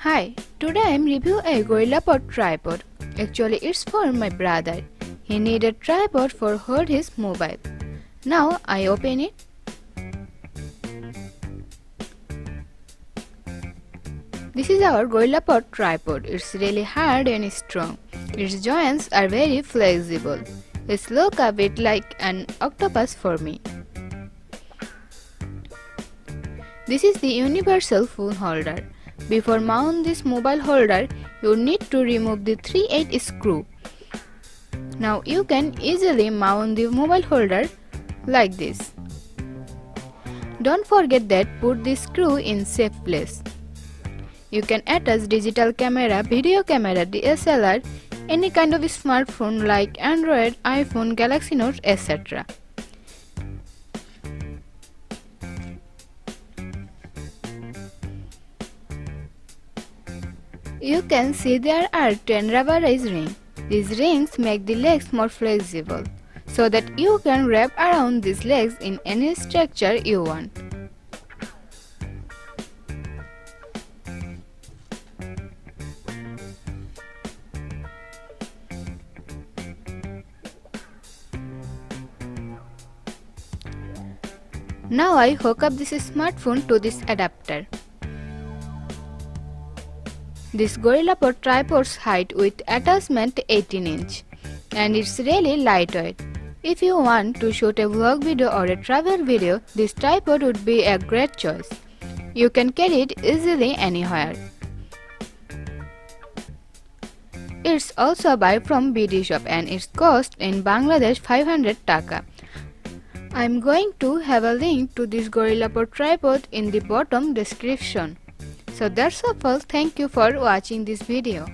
Hi, today I am reviewing a GorillaPod tripod. Actually, it's for my brother. He needed a tripod for hold his mobile. Now I open it. This is our GorillaPod tripod. It's really hard and strong. Its joints are very flexible. It looks a bit like an octopus for me. This is the universal phone holder. Before mount this mobile holder, you need to remove the 3/8 screw. Now you can easily mount the mobile holder like this. Don't forget that put the screw in safe place. You can attach digital camera, video camera, DSLR, any kind of smartphone like Android, iPhone, Galaxy Note, etc. You can see there are 10 rubberized rings. These rings make the legs more flexible, so that you can wrap around these legs in any structure you want. Now I hook up this smartphone to this adapter. This GorillaPod tripod's height with attachment 18 inch and it's really lightweight. If you want to shoot a vlog video or a travel video, this tripod would be a great choice. You can carry it easily anywhere. It's also buy from BD Shop and its cost in Bangladesh 500 taka. I'm going to have a link to this GorillaPod tripod in the bottom description. So that's all. Thank you for watching this video.